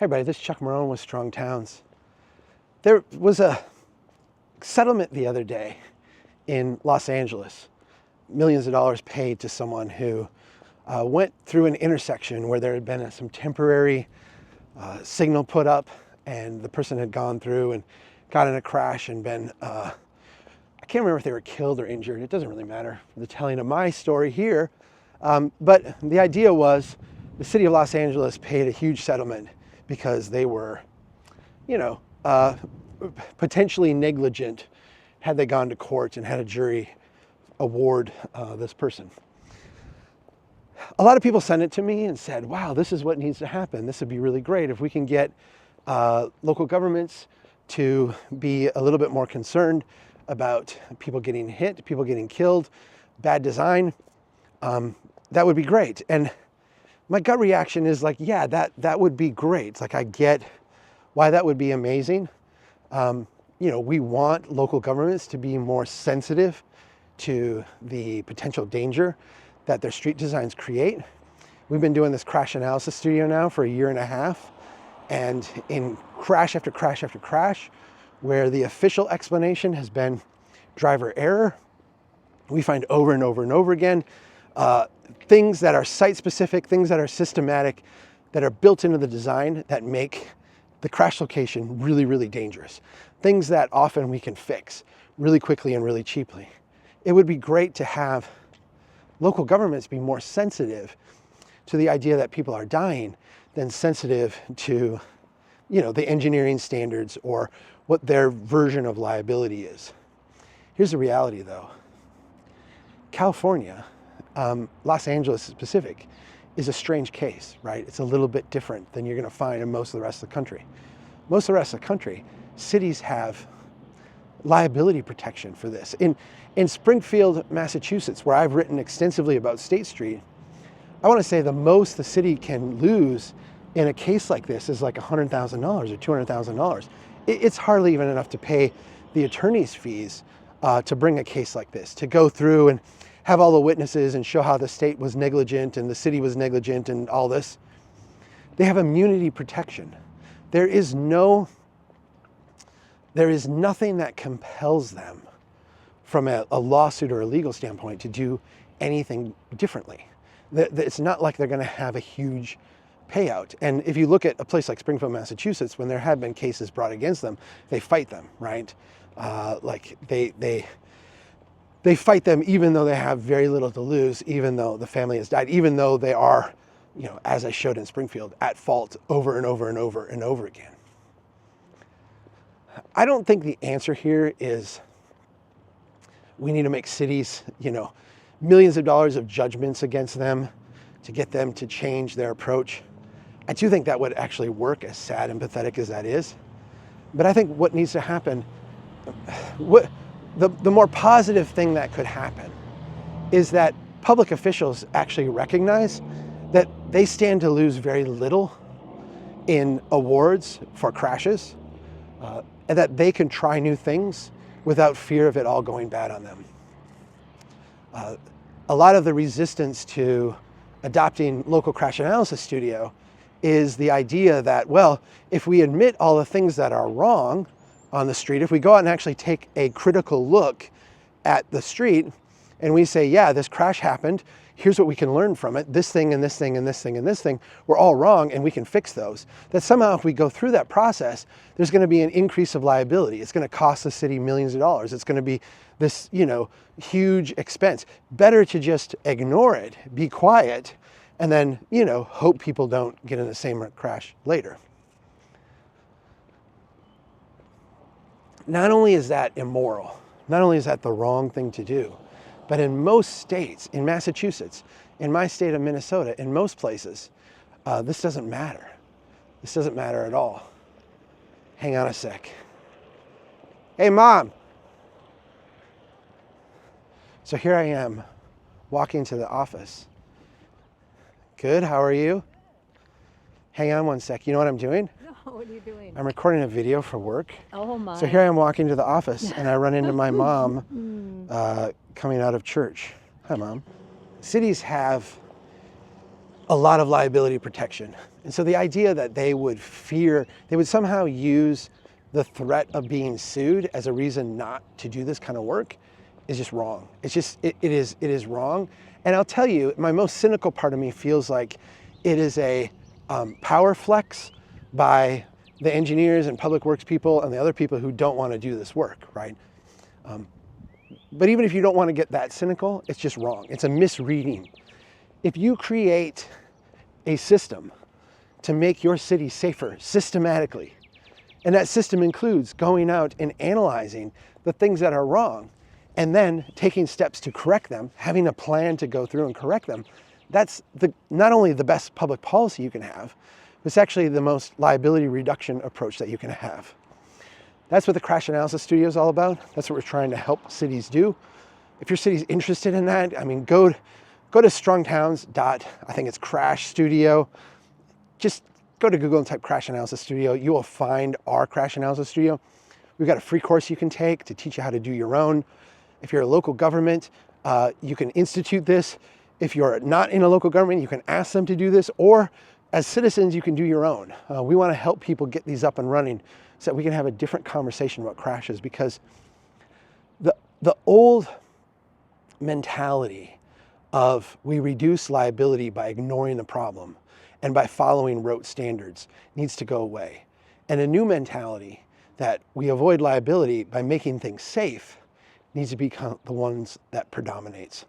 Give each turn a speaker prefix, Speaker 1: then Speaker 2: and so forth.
Speaker 1: Hey everybody, this is Chuck Marone with Strong Towns. There was a settlement the other day in Los Angeles. Millions of dollars paid to someone who went through an intersection where there had been some temporary signal put up, and the person had gone through and got in a crash and been, I can't remember if they were killed or injured. It doesn't really matter for the telling of my story here. But the idea was the city of Los Angeles paid a huge settlement because they were, potentially negligent had they gone to court and had a jury award this person. A lot of people sent it to me and said, wow, this is what needs to happen. This would be really great if we can get local governments to be a little bit more concerned about people getting hit, people getting killed, bad design. That would be great. And my gut reaction is like, yeah, that would be great. Like, I get why that would be amazing. We want local governments to be more sensitive to the potential danger that their street designs create. We've been doing this crash analysis studio now for 1.5 years, and in crash after crash after crash, where the official explanation has been driver error, we find over and over and over again things that are site-specific, things that are systematic, that are built into the design that make the crash location really, really dangerous. Things that often we can fix really quickly and really cheaply. It would be great to have local governments be more sensitive to the idea that people are dying than sensitive to, the engineering standards or what their version of liability is. Here's the reality though. California, Los Angeles specific, is a strange case, right? It's a little bit different than you're going to find in most of the rest of the country. Most of the rest of the country, cities have liability protection for this. In Springfield, Massachusetts, where I've written extensively about State Street, I want to say the most the city can lose in a case like this is like $100,000 or $200,000. It's hardly even enough to pay the attorney's fees to bring a case like this, to go through and have all the witnesses and show how the state was negligent and the city was negligent and all this. They have immunity protection. There is nothing that compels them from a lawsuit or a legal standpoint to do anything differently. It's not like they're going to have a huge payout. And if you look at a place like Springfield, Massachusetts, when there have been cases brought against them, they fight them, right? They fight them even though they have very little to lose, even though the family has died, even though they are, as I showed in Springfield, at fault over and over and over and over again. I don't think the answer here is we need to make cities, millions of dollars of judgments against them to get them to change their approach. I do think that would actually work, as sad and pathetic as that is. But I think what needs to happen, the more positive thing that could happen is that public officials actually recognize that they stand to lose very little in awards for crashes, and that they can try new things without fear of it all going bad on them. A lot of the resistance to adopting local crash analysis studio is the idea that, well, if we admit all the things that are wrong on the street, if we go out and actually take a critical look at the street and we say, yeah, this crash happened, here's what we can learn from it, this thing and this thing and this thing and this thing were all wrong and we can fix those, that somehow if we go through that process, there's going to be an increase of liability. It's going to cost the city millions of dollars. It's going to be this, huge expense. Better to just ignore it, be quiet, and then, hope people don't get in the same crash later. Not only is that immoral, not only is that the wrong thing to do, but in most states, in Massachusetts, in my state of Minnesota, in most places, this doesn't matter. This doesn't matter at all. Hang on a sec. Hey, Mom. So here I am, walking to the office. Good, how are you? Hang on one sec. You know what I'm doing?
Speaker 2: No, what are you doing?
Speaker 1: I'm recording a video for work.
Speaker 2: Oh my.
Speaker 1: So here I am walking to the office and I run into my mom coming out of church. Hi, Mom. Cities have a lot of liability protection. And so the idea that they would somehow use the threat of being sued as a reason not to do this kind of work is just wrong. It is wrong. And I'll tell you, my most cynical part of me feels like it is a power flex by the engineers and public works people and the other people who don't want to do this work, right? But even if you don't want to get that cynical, it's just wrong. It's a misreading. If you create a system to make your city safer systematically, and that system includes going out and analyzing the things that are wrong and then taking steps to correct them, having a plan to go through and correct them, that's not only the best public policy you can have, but it's actually the most liability reduction approach that you can have. That's what the Crash Analysis Studio is all about. That's what we're trying to help cities do. If your city's interested in that, I mean, go to strongtowns. I think it's Crash Studio. Just go to Google and type Crash Analysis Studio. You will find our Crash Analysis Studio. We've got a free course you can take to teach you how to do your own. If you're a local government, you can institute this. If you're not in a local government, you can ask them to do this, or as citizens, you can do your own. We want to help people get these up and running so that we can have a different conversation about crashes, because the old mentality of we reduce liability by ignoring the problem and by following rote standards needs to go away. And a new mentality that we avoid liability by making things safe needs to become the ones that predominates.